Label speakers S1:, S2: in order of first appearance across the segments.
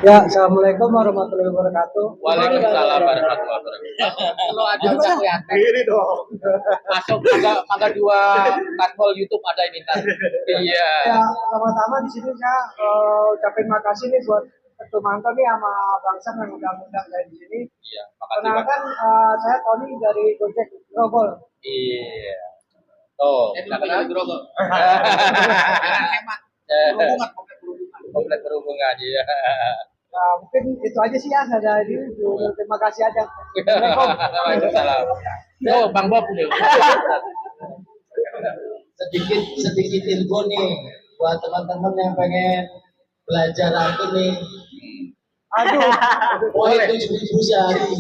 S1: Ya, assalamualaikum warahmatullahi wabarakatuh.
S2: Waalaikumsalam warahmatullahi wabarakatuh. Kalau ada bisa kelihatan.
S1: Ini dong.
S2: Masuk mangga dua kanal YouTube ada ini ntar. Iya.
S1: Ya, pertama-tama di sini saya ucapin makasih nih buat Ketua Manto nih sama Bang Sam yang undang-undang saya di sini.
S2: Iya, makasih Bang.
S1: Kenalkan saya Tony dari Gojek Grogol.
S2: Iya. Oh, kita kenal Grogol. Hemat. Berhubungan, komplek berhubungan ya.
S1: Nah, mungkin itu aja sih ya, ada ini. Terima kasih aja.
S2: Waalaikumsalam. Oh, Bang Bob nih.
S3: sedikit info nih buat teman-teman yang pengen belajar aku nih.
S1: Aduh,
S3: Poin 7.000 sehari.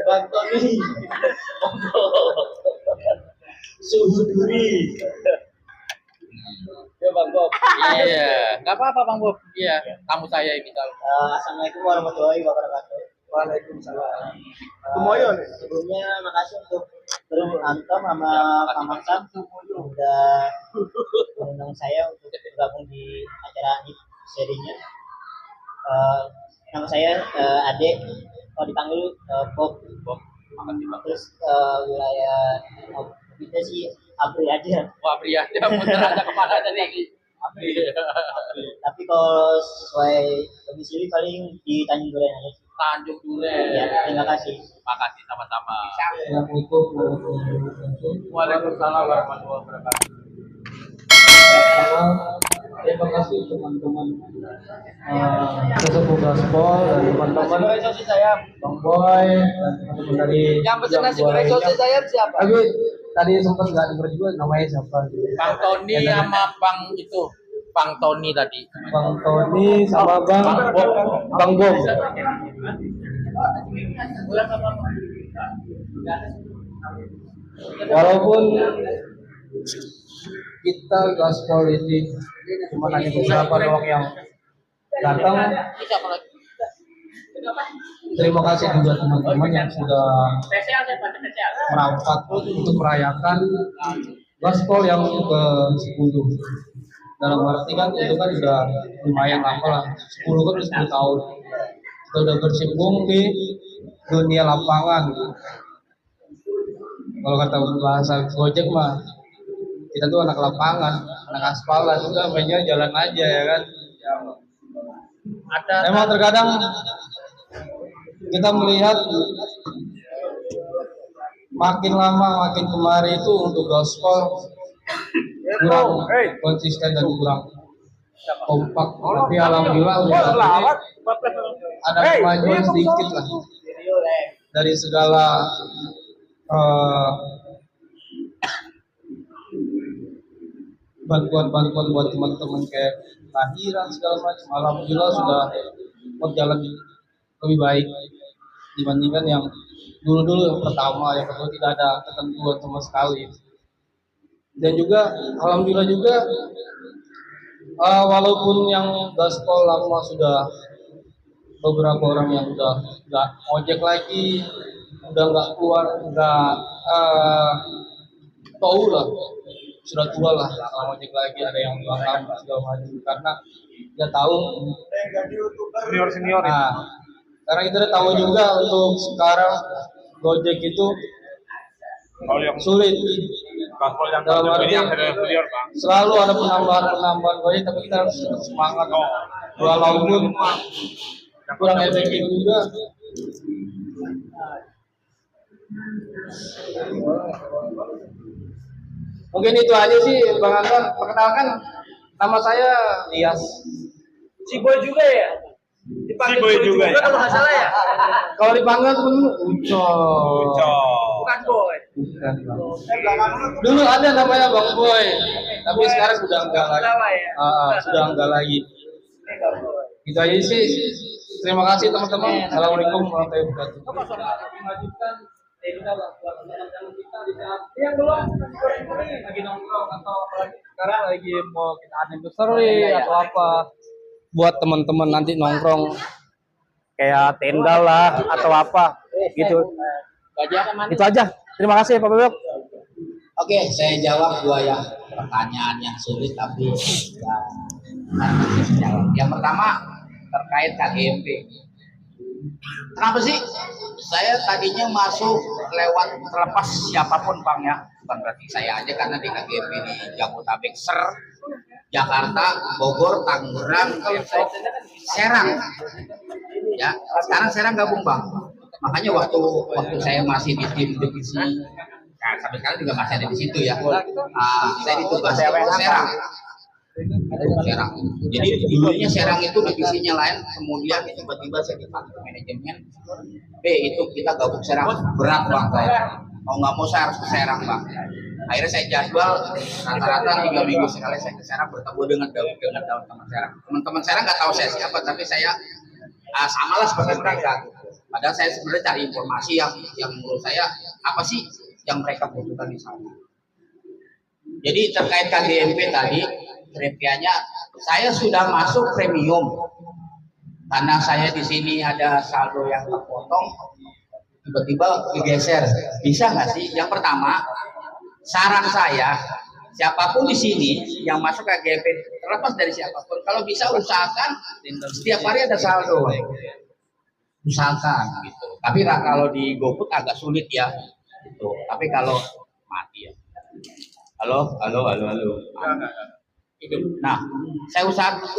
S3: Bang Tony. Suhu duri.
S2: Ya Bang Bob. Iya, nggak apa-apa Bang Bob. Iya, tamu saya ini kalau.
S3: Assalamualaikum warahmatullahi wabarakatuh.
S1: Waalaikumsalam.
S3: Sebelumnya makasih untuk Anton sama Pak Maksam udah mengundang saya untuk bergabung di acara ini serinya. Nama saya Ade, kalau dipanggil Bob. Terus wilayah kita sih Abri aja.
S2: Wah pria, dia muter aja kemana tadi?
S3: Tapi kalau sesuai domisili paling di Tanjung Duren aja.
S2: Tanjung Duren.
S3: Ya, terima kasih.
S2: Makasih sama-sama.
S3: Assalamualaikum warahmatullahi wabarakatuh.
S2: Waalaikumsalam warahmatullahi wabarakatuh.
S3: Terima kasih teman-teman
S1: Sesepuh Gaspol dan teman-teman
S3: saya
S1: Bang Boy dan teman-teman dari
S2: Yang pesen nasi goreng sosis saya siapa?
S1: Tapi tadi sempat nggak denger juga namanya siapa.
S2: Bang Tony sama Bang itu. Bang Tony tadi.
S1: Bang Tony sama Bang Bob. Walaupun kita Gaspol ini cuma hanya beberapa doang yang datang. Terima kasih juga teman-teman yang sudah merapat untuk merayakan Gaspol yang ke-10. Dalam arti kan itu kan udah lumayan lama lah, 10 kan udah 10 tahun. Kita udah bersimpung di dunia lapangan. Kalau kata bahasa Gojek mah, kita tuh anak lapangan, anak aspalan, udah mainnya jalan aja ya kan. Emang terkadang kita melihat makin lama makin kemari itu untuk Gaspol kurang konsisten dan kurang kompak, tapi alhamdulillah udah ada kemajuan sedikit lah dari segala bantuan buat teman-teman kayak lahiran segala macam. Alhamdulillah sudah berjalan lebih baik dibandingkan yang dulu yang pertama tidak ada ketentuan sama sekali. Dan juga alhamdulillah juga walaupun yang Gaspol lama sudah beberapa orang yang udah nggak ojek lagi, udah nggak keluar, nggak tahu lah, sudah tua lah nggak ojek lagi, ada yang belakang segala macam karena dia tahu senior. Nah, karena kita udah tahu juga untuk sekarang Gojek itu sulit. Dalam arti selalu ada penambahan Gojek, tapi kita harus tetap semangat. Walaupun kurang efektif juga. Mungkin itu aja sih Bang Anton. Perkenalkan, nama saya Lias.
S3: Si Boy juga ya?
S2: Si Boy juga ya?
S3: Kalau nggak salah ya?
S1: Kalau dipanggil temen Uco.
S3: Bukan Boy.
S1: Bukan. Dulu ada namanya Bang Boy, tapi sekarang sudah enggak lagi. Sudah enggak lagi. Itu aja sih. Terima kasih teman-teman. Assalamualaikum warahmatullahi wabarakatuh. Yang belum lagi nongkrong atau sekarang lagi mau kita anniversary atau apa, buat teman-teman nanti nongkrong kayak tenda lah atau apa gitu. Itu aja. Terima kasih Pak Bebek.
S3: Oke, saya jawab dua yang pertanyaan yang sulit tapi ya, jawab. Yang pertama,
S4: terkait KGMP. Kenapa sih? Saya tadinya masuk lewat terlepas siapapun Bang ya, bukan berarti saya aja karena di KGMP di Jabodetabek, Jakarta, Bogor, Tangerang, Depok, Serang. Ya, sekarang Serang gabung Bang. Makanya waktu saya masih di tim divisi, nah, sampai sekarang juga masih ada di situ ya. Saya ditugas Serang. Serang. Jadi dulunya Serang itu divisinya lain, kemudian tiba-tiba saya dipanggil manajemen. Itu kita gabung Serang, berat Bang. Mau nggak mau saya harus ke Serang Bang. Akhirnya saya jadwal rata-rata 3 minggu sekali saya ke Serang bertemu dengan teman-teman Serang. Teman-teman Serang nggak tahu saya siapa, tapi saya samalah seperti mereka. Padahal saya sebenarnya cari informasi yang menurut saya apa sih yang mereka butuhkan di sana. Jadi terkait KGMP tadi, kriterianya saya sudah masuk premium karena saya di sini ada saldo yang terpotong, tiba-tiba digeser. Bisa nggak sih? Yang pertama, saran saya, siapapun di sini yang masuk KGMP, terlepas dari siapapun, kalau bisa usahakan setiap hari ada saldo. Usahakan gitu. Tapi kalau di GoFood agak sulit ya. Gitu. Tapi kalau mati ya. Halo. Nah, saya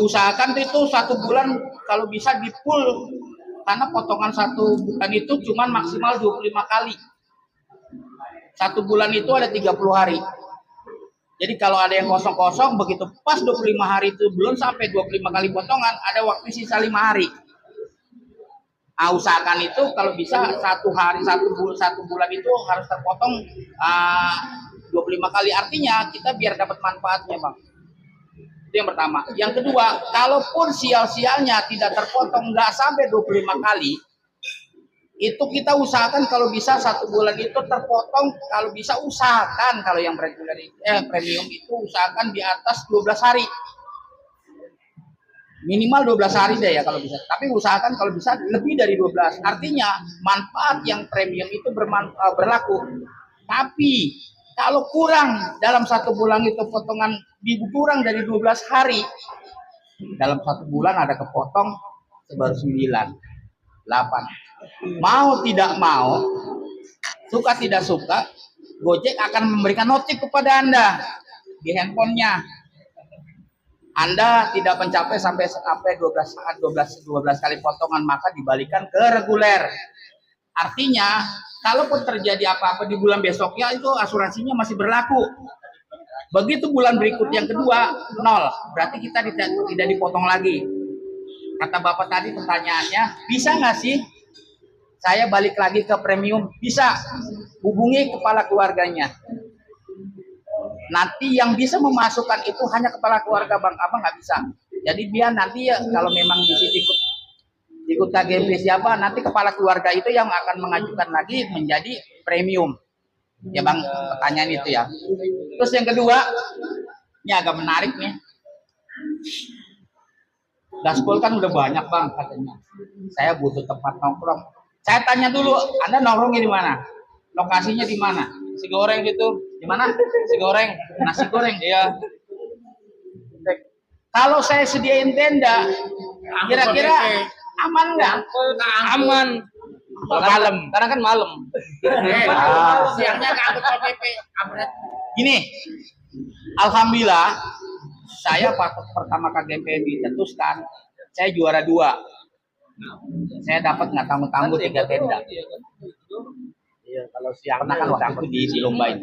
S4: usahakan itu 1 bulan kalau bisa di full, karena potongan 1 bulan itu cuma maksimal 25 kali. 1 bulan itu ada 30 hari. Jadi kalau ada yang kosong-kosong, begitu pas 25 hari itu belum sampai 25 kali potongan, ada waktu sisa 5 hari. Usahakan itu kalau bisa 1 hari 1 bulan itu harus terpotong 25 kali, artinya kita biar dapat manfaatnya Bang. Itu yang pertama. Yang kedua, kalaupun sial-sialnya tidak terpotong nggak sampai 25 kali, itu kita usahakan kalau bisa 1 bulan itu terpotong, kalau bisa usahakan kalau yang premium itu usahakan di atas 12 hari. Minimal 12 hari deh ya kalau bisa. Tapi usahakan kalau bisa lebih dari 12. Artinya manfaat yang premium itu berlaku. Tapi kalau kurang dalam 1 bulan itu potongan kurang dari 12 hari, dalam 1 bulan ada kepotong sebaru 9, 8. Mau tidak mau, suka tidak suka, Gojek akan memberikan notif kepada Anda di handphonenya. Anda tidak mencapai sampai 12 kali potongan, maka dibalikan ke reguler. Artinya, kalaupun terjadi apa-apa di bulan besoknya, itu asuransinya masih berlaku. Begitu bulan berikut yang kedua, 0. Berarti kita tidak dipotong lagi. Kata Bapak tadi pertanyaannya, bisa nggak sih saya balik lagi ke premium? Bisa. Hubungi kepala keluarganya. Nanti yang bisa memasukkan itu hanya kepala keluarga Bang, Abang nggak bisa. Jadi dia nanti ya, kalau memang di situ ikut KGMP siapa, nanti kepala keluarga itu yang akan mengajukan lagi menjadi premium. Ya Bang, pertanyaan itu ya. Terus yang kedua, ini agak menarik nih. Gaspol kan udah banyak Bang katanya. Saya butuh tempat nongkrong. Saya tanya dulu, Anda nongkrongnya di mana? Lokasinya di mana?
S1: Si goreng gitu.
S4: Di mana?
S1: Si goreng.
S4: Nasi goreng.
S1: Iya.
S4: Kalau saya sediain tenda, kira-kira aman nggak?
S1: Aman. Malam. Karena kan malam.
S2: Siangnya ke angkut PP.
S4: Gini, alhamdulillah, saya pertama KGMP dicetuskan, saya juara 2. Saya dapat nggak tanggung-tanggung 3 tenda.
S3: Iya, kalau siang
S4: Pernah kan waktu itu dilombain.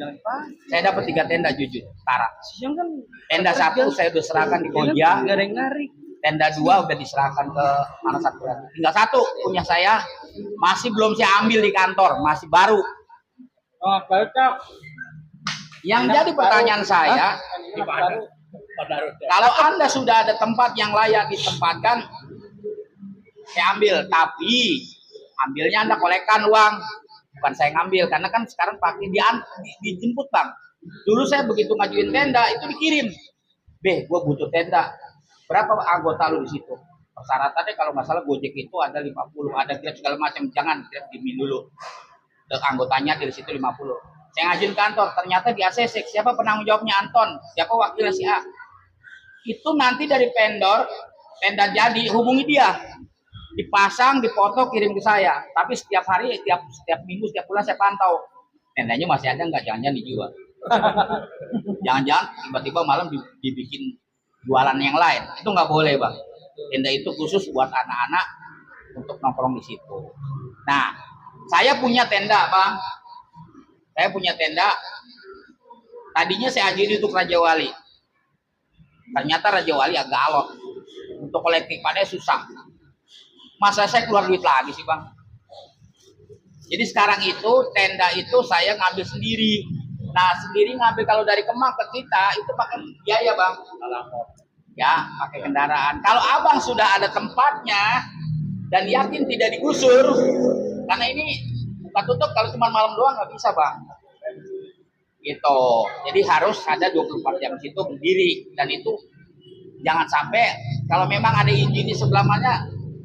S4: Saya dapat 3 tenda jujur, Tara.
S1: Siang kan
S4: Tenda 1 saya udah serahkan di Koja.
S1: garing-garing.
S4: Tenda 2 udah diserahkan ke mana satu lagi. Tinggal 1 punya saya, masih belum saya ambil di kantor, masih baru.
S1: Oh, cocok.
S4: Yang jadi pertanyaan saya, kalau Anda sudah ada tempat yang layak ditempatkan, saya ambil. Tapi ambilnya Anda kolekkan uang, bukan saya ngambil. Karena kan sekarang pakai dijemput Bang. Dulu saya begitu ngajuin tenda itu dikirim. Gue butuh tenda. Berapa anggota lu di situ? Persyaratannya kalau nggak salah Gojek itu ada 50, ada Grab segala macam. Jangan Grab dimin dulu. Anggotanya dari situ 50. Saya ngajuin kantor, ternyata di ACC. Siapa penanggung jawabnya? Anton. Siapa wakilnya si A? Itu nanti dari vendor tenda jadi, hubungi dia, dipasang, dipoto, kirim ke saya. Tapi setiap hari, setiap minggu, setiap bulan saya pantau tendanya masih ada nggak, jangan-jangan dijual. Jangan-jangan tiba-tiba malam dibikin jualan yang lain, itu nggak boleh bang. Tenda itu khusus buat anak-anak untuk nongkrong di situ. Nah, saya punya tenda bang, saya punya tenda. Tadinya saya ajuin untuk Raja Wali, ternyata Raja Wali agak alot, untuk kolektif pada susah. Masa saya keluar duit lagi sih bang. Jadi sekarang itu tenda itu saya ngambil sendiri. Nah sendiri ngambil, kalau dari Kemang ke kita itu pakai biaya bang. Ya pakai kendaraan. Kalau abang sudah ada tempatnya dan yakin tidak digusur, karena ini buka tutup kalau cuma malam doang nggak bisa bang. Gitu. Jadi harus ada 24 jam di situ berdiri, dan itu jangan sampai kalau memang ada izin di sebelah mana,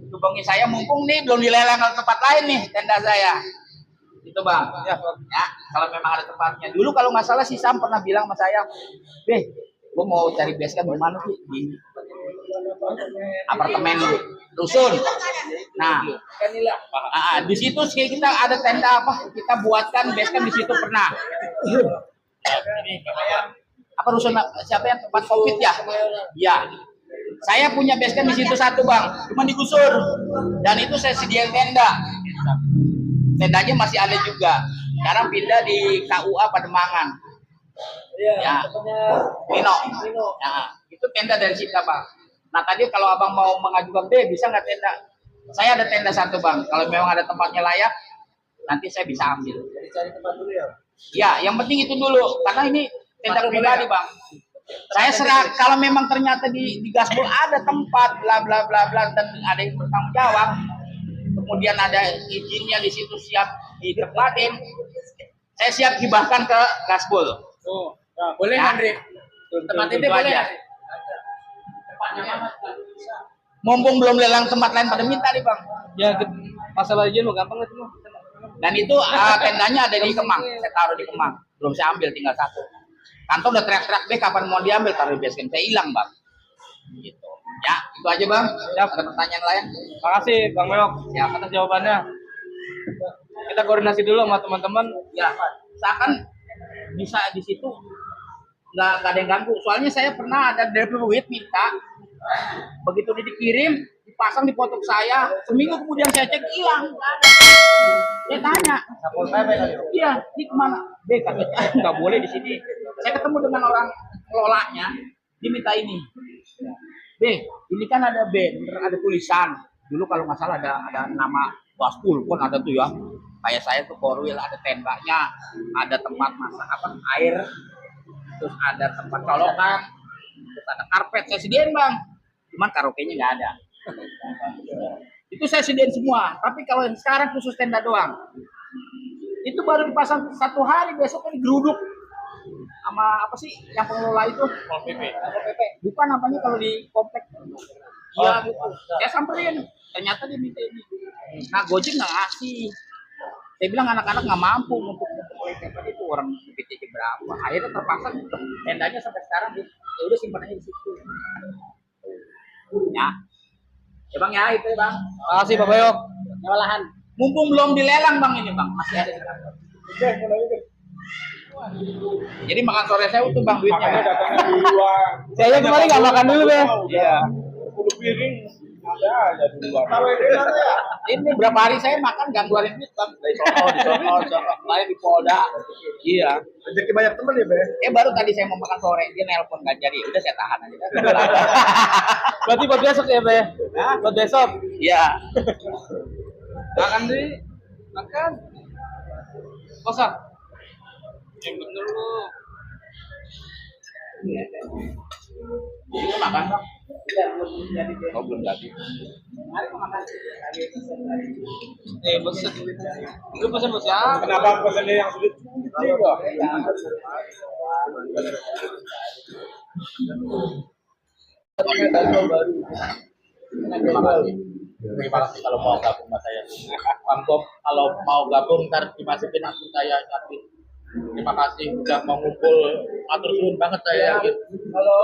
S4: hubungi saya, mumpung nih belum dilelang ke tempat lain nih tenda saya. Itu bang. Ya, kalau memang ada tempatnya. Dulu kalau nggak salah si Sam pernah bilang sama saya, gue mau cari base camp di mana sih? Di apartemen rusun. Nah, di situ kita ada tenda apa? Kita buatkan base camp di situ pernah. Apa rusun siapa yang tempat COVID ya? Ya. Saya punya base camp di situ satu bang, cuma digusur. Dan itu saya sediain tenda. Tendanya masih ada juga. Sekarang pindah di KUA Pademangan. Ya, Nino. Nah, itu tenda dari kita bang. Nah tadi kalau abang mau mengajukan bisa nggak tenda? Saya ada tenda satu bang. Kalau memang ada tempatnya layak, nanti saya bisa ambil.
S3: Jadi cari tempat dulu ya.
S4: Ya, yang penting itu dulu, karena ini tenda pribadi bang. Saya serah, kalau memang ternyata di Gaspol ada tempat bla bla bla bla dan ada yang bertanggung jawab, kemudian ada izinnya di situ siap ditempatin, saya siap hibahkan ke Gaspol.
S2: Oh, nah, boleh
S4: Ya.
S2: Andre. Tempat itu
S4: Itu
S2: boleh.
S4: aja. Mumpung belum lelang tempat lain pada minta nih bang.
S1: Ya masalah izin mah gampang itu mah.
S4: Dan itu tendanya ada di Kemang, saya taruh di Kemang, belum saya ambil, tinggal satu. Kantor udah teriak-teriak, kapan mau diambil, taruh di base camp, saya hilang bang. Gitu. Ya, itu aja bang. Siap. Ada pertanyaan lain?
S1: Makasih Bang Meok
S4: Siap.
S1: atas jawabannya. Kita koordinasi dulu sama teman-teman.
S4: Ya, seakan bisa di situ nggak ada yang ganggu. Soalnya saya pernah ada dari duit minta, begitu dikirim, dipasang di foto saya, seminggu kemudian saya cek hilang. Saya tanya, iya, ini kemana? Katanya nggak boleh di sini. Saya ketemu dengan orang kelolanya, diminta ini. Ini kan ada ada tulisan. Dulu kalau nggak salah ada nama Gaspol pun ada tuh ya. Kayak saya tuh korwil, ada tendanya, ada tempat masak air, terus ada tempat colokan, terus ada karpet. Saya sediain bang, cuman karaoke-nya nggak ada. Itu saya sediain semua. Tapi kalau yang sekarang khusus tenda doang, itu baru dipasang 1 hari, besoknya digeruduk sama apa sih yang pengelola itu? PP. Bukan namanya kalau di komplek. Iya gitu. Saya samperin, ternyata dia minta ini. Nah Gojek nggak ngasih. Saya bilang anak-anak nggak mampu untuk PP itu, orang PTC berapa. Akhirnya terpaksa tendanya sampai sekarang ya udah simpan aja di situ. Ya. Ya bang ya itu ya bang.
S1: Makasih Pak Bayok.
S4: Nyawa lahan. Mumpung belum dilelang bang ini bang, masih ada di kantor. Jadi makan sore saya utuh bang duitnya.
S1: Saya kemarin nggak makan dulu Be.
S5: Iya. 10 piring ada aja di luar.
S4: Ini berapa hari saya makan gak ngeluarin duit bang. Di sono, lain di Polda. Iya.
S5: Rezeki banyak temen ya, Be.
S4: Baru tadi saya mau makan sore, dia nelpon gak jadi. Udah saya tahan aja.
S1: Berarti buat besok ya Be? Buat besok.
S4: Iya.
S1: Makan deh. Makan. Kosak. Yang bener lu.
S4: Ini makan bang.
S5: Oh, belum jadi.
S4: Mari makan.
S1: Pesen. Itu pesen buat siapa?
S5: Kenapa pesannya yang sulit? Iya.
S4: Terima kasih. Terima kasih kalau mau gabung sama saya. Bang Bob, kalau mau gabung ntar dimasukin akun saya tapi terima kasih udah mau ngumpul, atur suhun banget saya. Kalau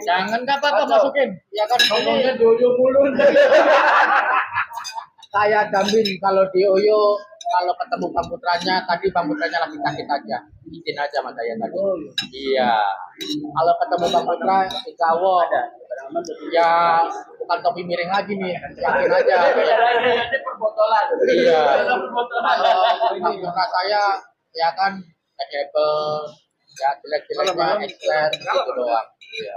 S2: Jangan nggak apa-apa masukin. Ya kan ngomongnya
S5: Jojo mulu.
S2: saya jamin kalau di Oyo kalau ketemu Bang Putranya tadi Bang Putranya lagi sakit aja. Izin aja sama saya tadi. Iya. Kalau ketemu Bang Putra di Jawa ya bukan topi miring lagi nih. Yakin aja.
S5: Ini perbotolan.
S2: Iya. Kalau Bang Putra saya ya kan Apple ya jelek-jeleknya expert gitu doang. Iya.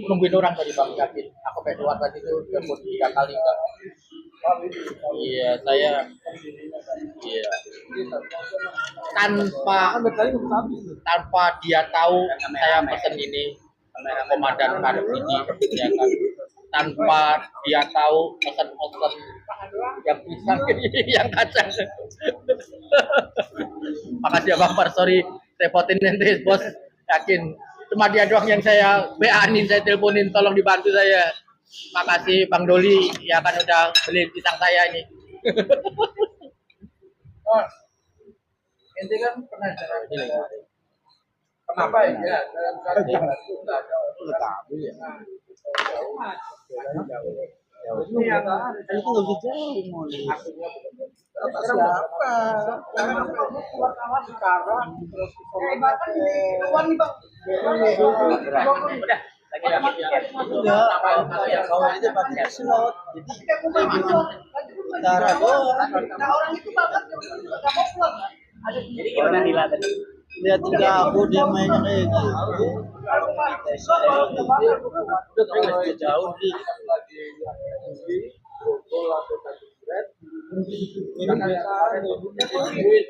S2: Nungguin orang tadi Bang Yakin. Aku pengen keluar tadi tuh telepon 3 kali enggak. Iya, saya iya. Tanpa dia tahu saya pesen ini komandan karep ini ya kan. Tanpa dia tahu pesen-pesen yang pisang yang kacang. Makasih ya Bang Par, sorry repotin nanti bos. Yakin cuma dia doang yang saya WA-in, saya teleponin tolong dibantu saya. Makasih Bang Doli ya kan udah beli pisang saya ini.
S5: Oh, ente kan pernah jalan. Kenapa ya? Dalam kartu itu nggak ada. Ini ada.
S3: Itu lebih jauh mau
S5: Siapa? Wartawan sekarang terus bahkan di luar nih bang.
S3: Kawan itu pakai slot, jadi
S5: Nah orang itu banget nggak mau pulang.
S3: jadi gimana Nila tadi? Lihat tinggal aku dia mainnya kayak gitu. Udah jauh di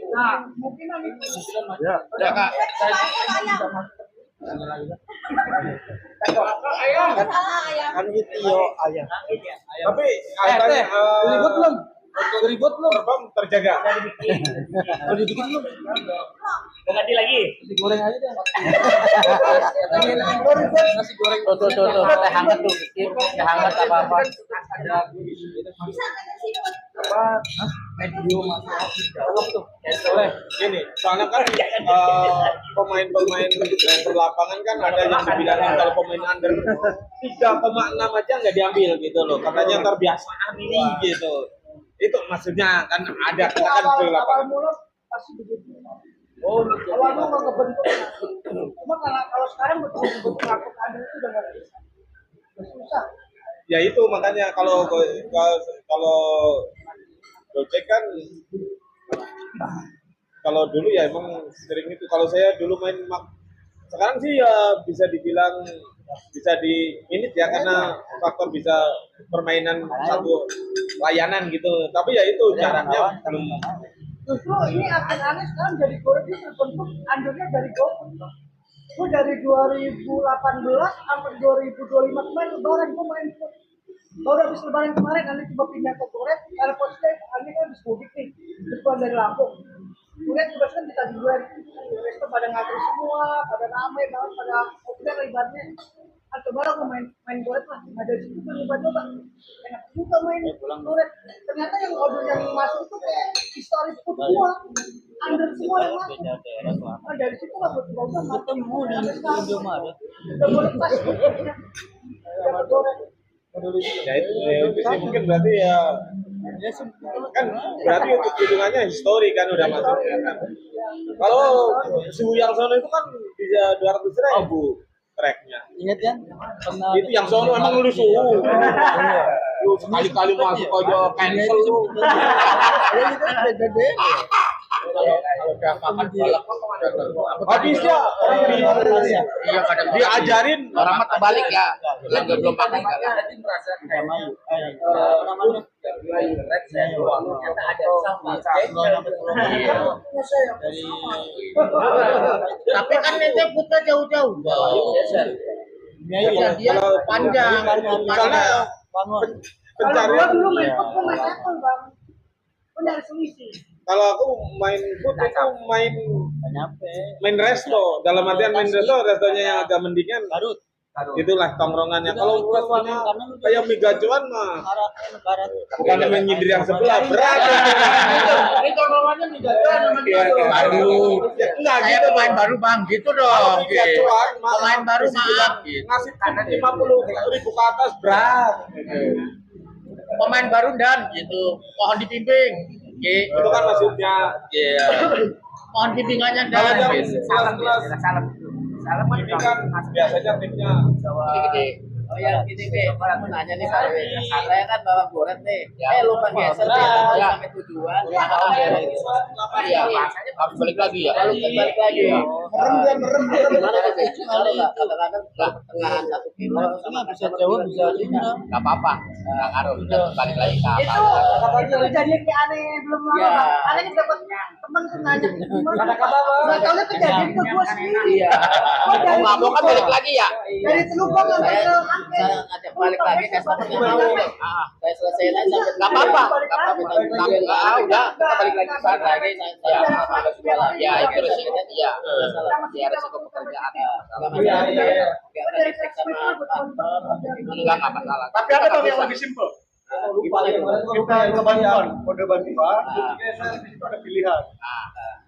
S5: Nah mungkin
S2: Ya Kak.
S3: kan itu yo ayah.
S5: tapi ribut belum? Ribut belum? Bang terjaga. Udah dibikin belum?
S6: Ganti lagi.
S5: Nasi goreng aja deh.
S2: Nasi goreng tuh teh hangat tuh. Teh hangat apa-apa.
S5: Medium tuh. Boleh. Gini, soalnya kan pemain-pemain yang berlapangan kan ada yang dibilangin kalau pemain under 3,6 aja nggak diambil gitu loh. Katanya terbiasaan ini gitu. Itu maksudnya kan ada kan di lapangan. Pasti begitu. Oh, awalnya mau ngebentuk. Cuma kalau sekarang betul-betul ngakut ada itu udah nggak bisa. Susah. Ya itu makanya kalau Gojek kan kalau dulu ya emang sering itu. Kalau saya dulu main sekarang sih ya bisa dibilang bisa di minit ya karena faktor bisa permainan satu layanan gitu. Tapi ya itu jaraknya belum. Justru ini akan aneh sekarang jadi Gojek itu terbentuk undernya dari Gojek. Gue dari 2018 sampai 2025 kemarin lebaran gue main. Baru habis lebaran kemarin kami coba pindah ke Goret karena posnya kami kan habis mudik nih depan dari Lampung. Goret juga kan kita jual, resto pada ngantri semua, pada ramai banget, pada udah lebarnya. Atau baru aku main Goret lah, ada di situ kan coba enak juga main Goret. Ternyata yang order yang masuk itu kayak historis food semua, under semua yang masuk. Nah, dari situ lah buat udah ketemu di Indomaret. Udah boleh pas. Udah Goret. Ya itu sih mungkin berarti ya kan berarti untuk hitungannya histori kan udah masuk ya kan. Kalau suhu yang sono itu kan bisa 200.000 tracknya.
S3: Ingat kan?
S5: Itu yang sono emang lu suhu. Lu sekali-kali masuk aja cancel lu.
S2: Kalau udah makan balap
S5: Habisnya
S2: iya kadang
S5: diajarin
S2: orang mah terbalik ya. Yang belum pakai kan. Tapi kan nanti buka jauh-jauh. Iya, dia panjang.
S5: misalnya pencarian
S7: dulu main football main Apple bang, pun dari selisih.
S5: kalau aku main food itu main resto dalam artian main restonya yang agak mendingan Itulah tongkrongannya. Kalau restorannya kayak mie gacuan mah bukan menyindir yang sebelah, berat.
S2: Ini tongkrongannya nih jajan baru.
S5: Enggak
S2: Saya
S5: gitu
S2: pemain baru bang, gitu dong.
S5: Mie gacuan,
S2: Pemain baru maaf.
S5: ngasih tip 50.000 ke atas berat.
S2: Pemain baru dan gitu. Mohon dibimbing.
S5: Itu kan maksudnya.
S2: Iya. Mohon bimbingannya
S5: Kalau
S2: dan.
S5: yang
S6: Salam,
S5: kelas
S6: salam
S5: ini kan biasanya tipnya
S2: Gede. Oh ya, gini deh. Aku nanya nih saya kan bawa goret nih. Lupa geser deh. Sampai tujuan. Iya. Harus balik lagi ya. Harus balik lagi. Merem. Gimana sih? Kadang-kadang pertengahan 1 kilo. Bisa jauh, bisa sini. Gak apa-apa. Gak ngaruh. Balik lagi ke apa.
S7: Itu kejadian kayak aneh belum lama bang. Aneh dapat teman tuh nanya gimana nggak tahu kejadian ke gua sendiri.
S2: Iya. Mau nggak mau kan balik lagi ya.
S7: Dari Telukong sampai ke
S2: Saya ngajak balik lagi customer yang mau. Saya selesaiin aja. Nggak apa-apa. Udah kita balik lagi ke sana lagi. Ya itu resikonya dia. Ya resiko pekerjaan. Enggak masalah.
S8: Tapi ada bang yang lebih simpel. Kita ke bantuan, kode bantuan. Itu ada pilihan.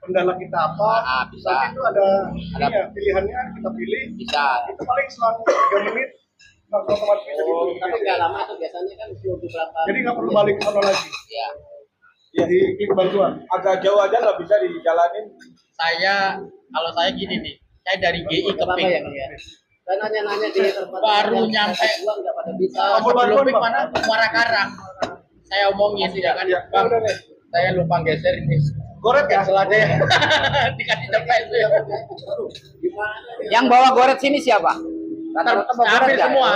S8: Kendala kita apa?
S2: Bisa.
S8: Nanti itu ada pilihannya, kita pilih.
S2: Bisa.
S8: Itu paling selang 3 menit. Langsung otomatis bisa gitu.
S2: Tapi nggak lama tuh biasanya kan beberapa.
S8: Jadi nggak perlu balik ke sana lagi.
S2: Ya.
S8: Jadi klik bantuan.
S5: agak jauh aja nggak bisa dijalanin.
S2: Kalau saya gini nih, saya dari GI ke PIK. Saya nanya-nanya di tempat baru nyampe uang nggak pada bisa. Belum PIK mana? Muara Karang. Saya omongin ya kan, Bang. Saya lupa geser ini. Goret ya selade. Dikasih cepet itu ya.
S4: Yang bawa goret sini siapa? Rata-rata bawa goret nggak?
S2: semua.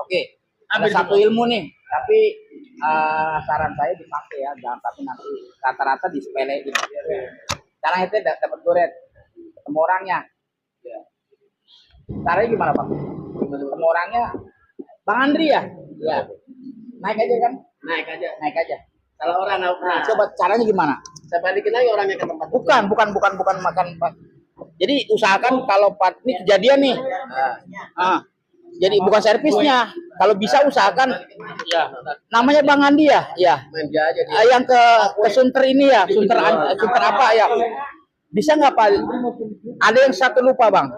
S4: Oke. Ada satu ilmu nih, tapi saran saya dipakai ya, jangan sampai nanti rata-rata disepelein. Sekarang itu dapat goret, ketemu orangnya. Caranya gimana Pak? Ketemu orangnya, Bang Andri ya? Ya. Naik aja kan?
S2: Naik aja.
S4: Kalau orang coba caranya gimana?
S2: Saya balikin lagi orangnya ke tempat.
S4: Bukan makan Pak. Jadi usahakan kalau ini kejadian nih. Jadi bukan servisnya. Kalau bisa usahakan
S2: Ya.
S4: namanya Bang Andi ya? Ya.
S2: Main dia aja dia.
S4: Yang ke Sunter ini ya, Sunter apa ya? Bisa nggak Pak? Ada yang satu lupa Bang.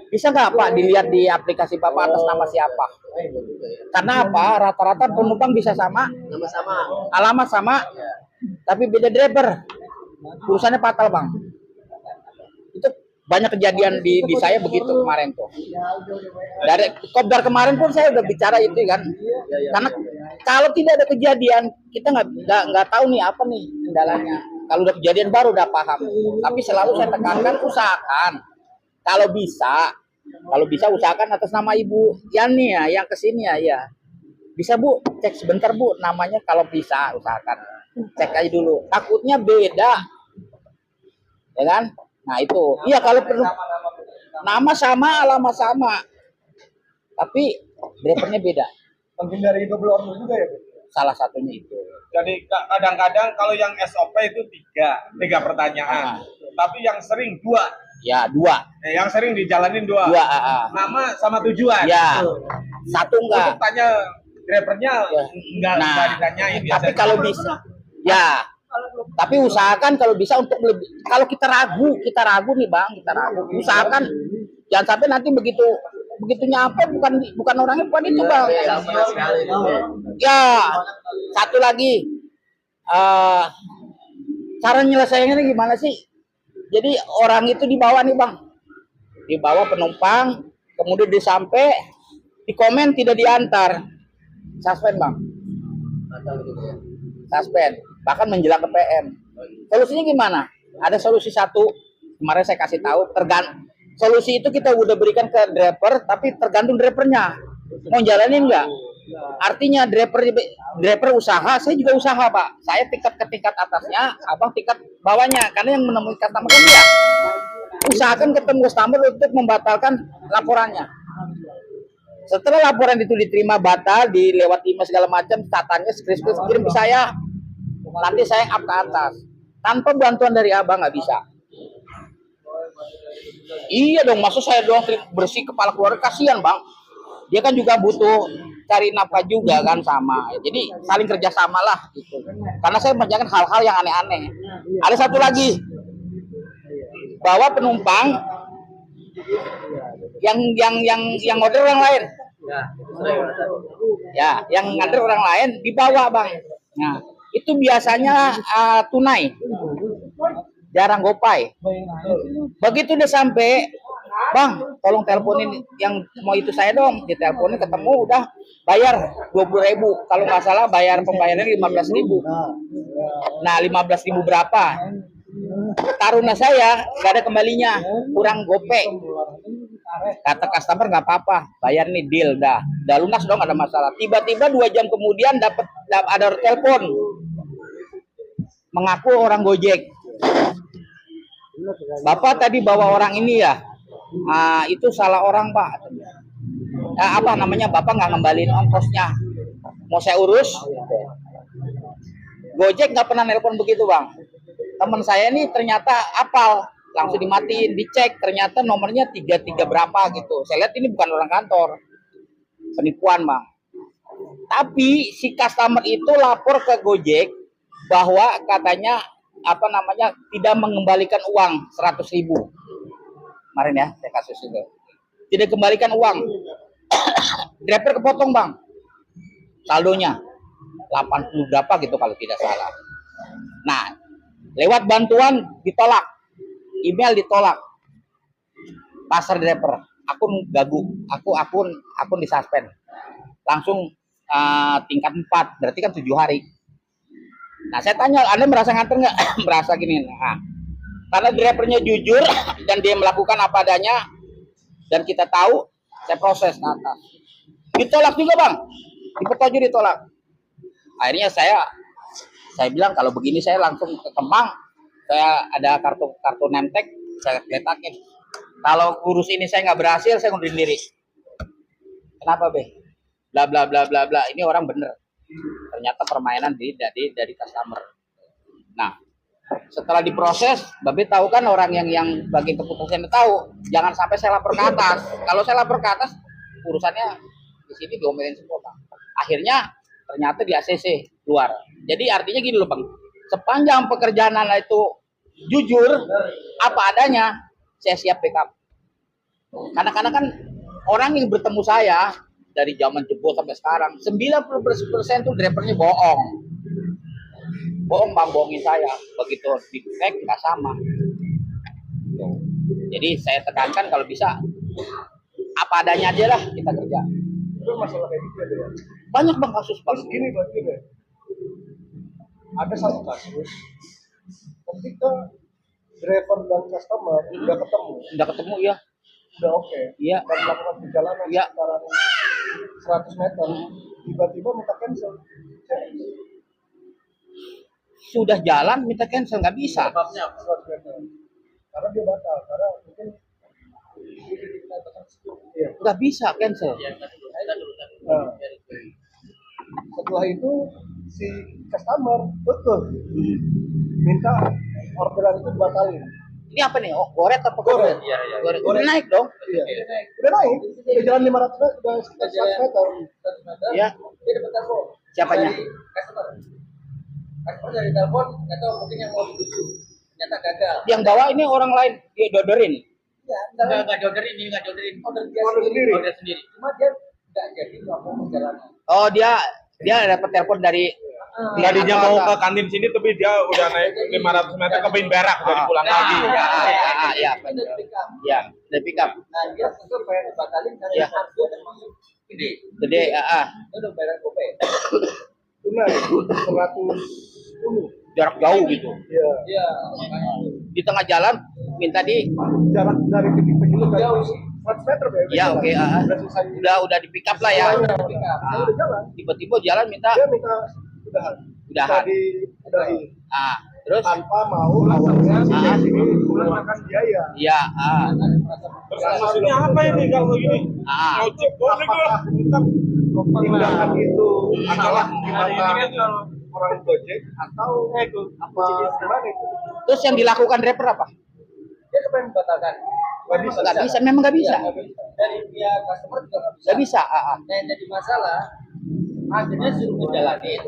S4: Bisa nggak Pak dilihat di aplikasi Bapak atas nama siapa? Karena apa? Rata-rata penumpang bisa sama,
S2: Nama sama.
S4: alamat sama, tapi beda driver. Urusannya fatal Bang. Itu banyak kejadian di saya begitu kemarin tuh. Dari kopdar kemarin pun saya udah bicara itu kan. Karena kalau tidak ada kejadian, kita nggak tahu nih apa nih kendalanya. Kalau udah kejadian baru udah paham. Tapi selalu saya tekankan usahakan. Kalau bisa usahakan atas nama Ibu Yani ya, yang kesini ya. Bisa Bu, cek sebentar Bu, namanya kalau bisa usahakan. Cek aja dulu. Takutnya beda. Ya kan? Nah itu. Iya kalau perlu nama sama, alamat sama. Tapi drivernya beda.
S8: Menghindari double order juga ya.
S4: Salah satunya itu.
S5: Jadi kadang-kadang kalau yang SOP itu tiga pertanyaan. Tapi yang sering 2.
S4: Ya 2.
S5: Yang sering dijalanin 2.
S4: 2
S5: Nama sama tujuan.
S4: Ya. Satu enggak.
S5: Untuk tanya drivernya enggak ditanyain biasanya.
S4: Tapi kalau bisa ya. Tapi usahakan kalau bisa untuk lebih. Kalau kita ragu nih Bang, usahakan jangan sampai nanti begitu nyampe bukan orangnya bukan itu Bang. Ya. Satu lagi. Cara nyelesaiannya gimana sih? Jadi orang itu dibawa nih Bang. Dibawa penumpang, kemudian disampai, di komen tidak diantar. Suspend Bang. Suspend. Bahkan menjelang ke PM. Solusinya gimana? Ada solusi satu. Kemarin saya kasih tahu. Solusi itu kita udah berikan ke driver, tapi tergantung drivernya. Mau jalanin nggak? Artinya driver usaha, saya juga usaha Pak. Saya tingkat ke tingkat atasnya, Abang tingkat bawahnya. Karena yang menemui customer kan dia. Usahakan ketemu customer untuk membatalkan laporannya. Setelah laporan itu diterima batal, dilewat email segala macam, catatannya screenshot kirim ke saya. Nanti saya up ke atas. Tanpa bantuan dari Abang nggak bisa. Iya dong, maksud saya doang bersih kepala keluarga, kasihan Bang. dia kan juga butuh cari nafkah juga kan sama. Jadi saling kerjasama lah gitu. Karena saya mengerjakan hal-hal yang aneh-aneh. Ada satu lagi, bawa penumpang yang order orang lain. Ya, yang nganter orang lain dibawa bang. Nah, itu biasanya tunai, jarang gopay. Begitu udah sampai, bang, tolong teleponin yang mau itu saya dong. Diteleponin ketemu udah bayar 20.000. Kalau nggak salah bayar pembayarannya 15.000. Nah, 15.000 berapa? Taruna saya nggak ada kembalinya, kurang gopay. Kata customer nggak apa-apa, bayar nih deal dah lunas dong, ada masalah. Tiba-tiba 2 jam kemudian dapat ada telepon mengaku orang Gojek. Bapak tadi bawa orang ini ya, itu salah orang pak. Apa namanya, bapak nggak ngembaliin ongkosnya, mau saya urus. Gojek nggak pernah nelpon begitu bang. Teman saya ini ternyata apal, langsung dimatiin, dicek ternyata nomornya 33 berapa gitu. Saya lihat ini bukan orang kantor, penipuan bang. Tapi si customer itu lapor ke Gojek bahwa katanya apa namanya tidak mengembalikan uang 100.000 kemarin ya, saya kasus itu tidak kembalikan uang. Driver kepotong bang, saldonya 80 berapa gitu kalau tidak salah. Nah, lewat bantuan ditolak, email ditolak, pasar driver, akun gagu, akun disuspend, langsung tingkat 4, berarti kan 7 hari. Nah, saya tanya, Anda merasa nganter nggak? Merasa gini. Nah, karena drivernya jujur dan dia melakukan apa adanya dan kita tahu, saya proses ke atas. Ditolak juga bang, dipertojo ditolak. Akhirnya saya bilang kalau begini saya langsung ke Kemang, saya ada kartu name tag, saya letakin. Kalau urus ini saya nggak berhasil, saya ngundurin diri. Kenapa be? Bla bla bla bla bla. Ini orang bener. Ternyata permainan dari customer. Nah, setelah diproses, Babe tahu kan orang yang bagian keputusan tahu, jangan sampai saya lapor ke atas. Kalau saya lapor ke atas, urusannya di sini diomelin semua bang. Akhirnya ternyata di ACC keluar. Jadi artinya gini loh bang, sepanjang pekerjaan Anda itu jujur apa adanya, saya siap backup. Karena kan orang yang bertemu saya dari zaman jebol sampai sekarang 90% tuh drivernya bohong bang, bohongin saya. Begitu di cek nggak sama. Jadi saya tekankan kalau bisa apa adanya aja lah kita kerja.
S8: Itu masalah kayak gitu ya.
S4: Banyak bang kasus bang.
S8: Terus gini deh. Ada satu kasus ketika driver dan customer udah ketemu
S4: Ya,
S8: udah oke,
S4: iya,
S8: dan melakukan perjalanan
S4: iya,
S8: sekitar 100 meter, tiba-tiba minta cancel.
S4: sudah jalan minta cancel nggak bisa.
S8: Sebabnya 100 meter. Karena dia batal, karena mungkin iya.
S4: Nggak bisa cancel.
S8: Nah, setelah itu si customer betul minta orderan itu dibatalin.
S4: Ini apa nih? Oh, goret apa goret? Iya. Goret. Udah naik dong.
S8: Iya. Udah naik, udah jalan 500 meter, udah sekitar 100 meter.
S4: Iya.
S3: Dia dapat telepon.
S4: Siapanya?
S3: Customer dari telepon, nggak tahu mungkin yang mau dituju. Ternyata gagal.
S4: Yang bawa ini orang lain, dia dodorin.
S3: Iya, nggak jodorin. Order dia sendiri. Cuma dia nggak jadi melakukan perjalanan.
S4: Oh, dia dapat telepon dari
S5: Tadinya mau ke kantin sini tapi dia udah naik 500 meter ke Bin Berak dari pulang lagi.
S4: Iya, ya, dari pick up.
S3: Nah, dia tentu pengen batalin karena
S4: Iya.
S3: harga termasuk gede.
S4: Gede,
S3: Itu udah bayar gopay.
S8: Tunai 110.
S4: jarak jauh gitu.
S8: Iya.
S3: Iya.
S4: Di tengah jalan minta di,
S8: Jarak dari titik itu jauh sih. 100 meter ya.
S4: ya oke,
S8: Udah selesai.
S4: udah di pick up lah ya.
S8: Dia udah jalan.
S4: Tiba-tiba jalan minta
S8: Dia minta udahan.
S4: udahan.
S8: Udahin.
S4: Terus,
S8: Tanpa mau awalnya dari sini mengeluarkan biaya.
S4: ya,
S5: Terus maksudnya apa ini kalau gini? Ojek boleh
S8: Apakah tindakan itu adalah di mata orang Gojek atau apa gimana itu?
S4: terus yang dilakukan driver apa?
S3: Dia tuh pengen batalkan.
S8: Nggak bisa.
S4: Nggak bisa, memang nggak bisa.
S3: Nggak bisa.
S2: dari pihak customer juga nggak bisa.
S4: Nggak bisa.
S2: Nah, yang jadi masalah akhirnya suruh ngejalanin,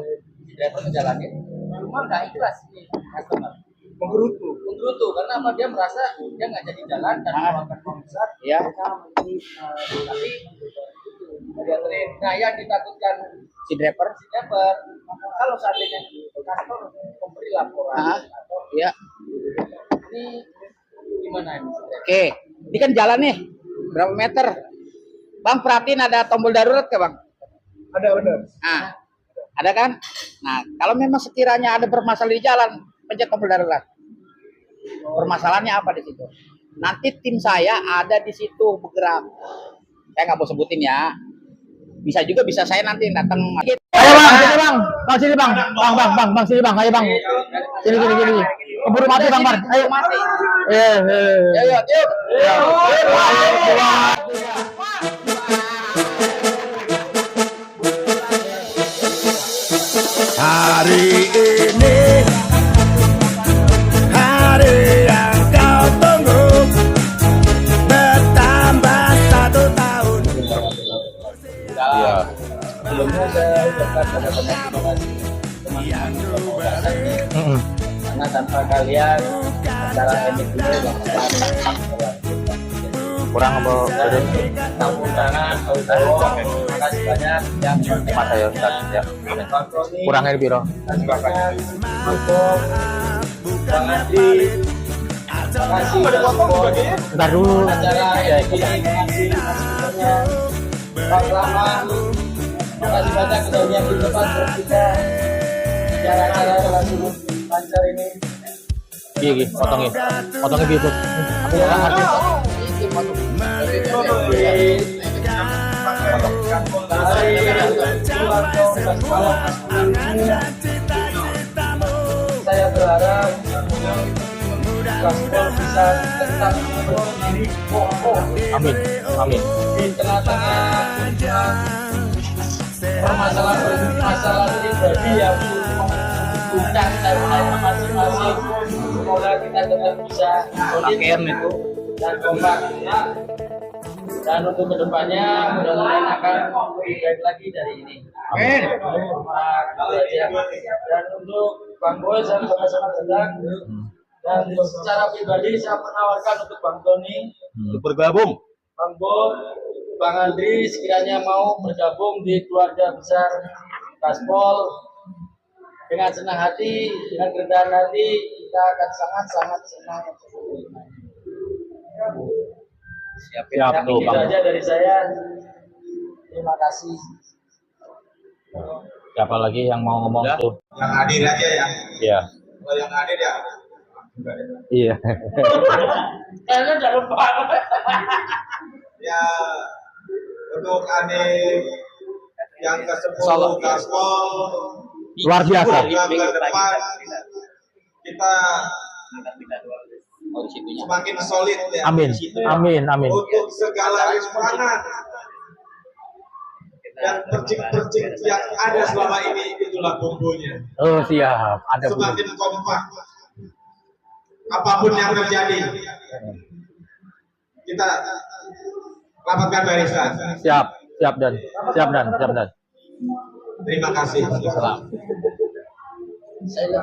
S2: si driver ngejalanin, cuma nggak ikhlas nih customer. Menggerutu karena apa, dia merasa dia nggak jadi jalan dan mengeluarkan uang besar.
S4: Ya.
S2: Tapi nah yang ditakutkan
S4: Si driver.
S2: kalau seandainya customer memberi laporan atau
S4: Ya.
S2: ini gimana ini?
S4: Oke, ini kan jalan nih, berapa meter? Bang, perhatiin ada tombol darurat ke bang?
S8: Ada benar.
S4: Nah, ada kan? Nah, kalau memang sekiranya ada bermasalah di jalan, pencet tombol darurat. Permasalahannya apa di situ? Nanti tim saya ada di situ bergerak. Saya nggak mau sebutin ya. Bisa juga bisa saya nanti yang datang.
S1: Ayo bang, sini bang, sini bang, sini bang, ayo bang, sini. Keburu mati bang Bar, ayo.
S4: Mati.
S1: Yuk.
S9: Hari ini hari yang kau tunggu bertambah 1 tahun.
S2: Ya. Sebelumnya saya ucapkan pada teman-teman karena tanpa kalian acara ini juga
S1: Kurang apa?
S2: tamu undangan, terima kasih banyak yang
S1: Masa ya Ustaz ya. Kurangnya di biro.
S2: Bang Andi, terima kasih
S1: Bentar dulu.
S2: acara ini, terima kasih Pak Rahman, terima kasih banyak sudah menyiapkan tempat buat kita acara-acara langsung lancar ini.
S1: Iya, potongnya gitu. Aku nggak ngerti.
S2: Saya berharap Gaspol bisa tetap menjadi pokok
S1: Amin.
S2: di tengah-tengah permasalahan pribadi yang puncak dari masing-masing. Semoga kita tetap bisa solid dan kompak. Dan untuk kedepannya mudah-mudahan akan lebih baik lagi dari ini.
S1: Amin.
S2: Dan untuk Bang Boy saya sama-sama sedang. Dan secara pribadi saya menawarkan untuk Bang Tony
S1: Bergabung.
S2: Bang Boy, Bang Andri sekiranya mau bergabung di keluarga besar Gaspol, dengan senang hati, dengan kerendahan hati kita akan sangat senang.
S1: Siap
S2: Itu
S1: tuh Bang.
S2: aja dari saya. Terima kasih.
S1: Siapa lagi yang mau ngomong tuh?
S5: Yang hadir aja ya.
S1: Iya.
S5: Kalau yang hadir ya.
S1: Iya.
S2: Kayaknya udah lupa.
S5: Ya untuk Ane yang ke-10 Gaspol
S1: Luar biasa.
S5: ke depan kita semakin solid ya.
S1: Amin.
S5: Untuk segala rintangan dan percik-percik yang ada selama ini itulah bumbunya.
S1: Oh siap. Ada Bu.
S5: Semakin kompak. Apapun yang terjadi, kita rapatkan barisan.
S1: Siap dan.
S5: Terima kasih.
S2: Saya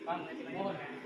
S6: Bang, nanti lagi.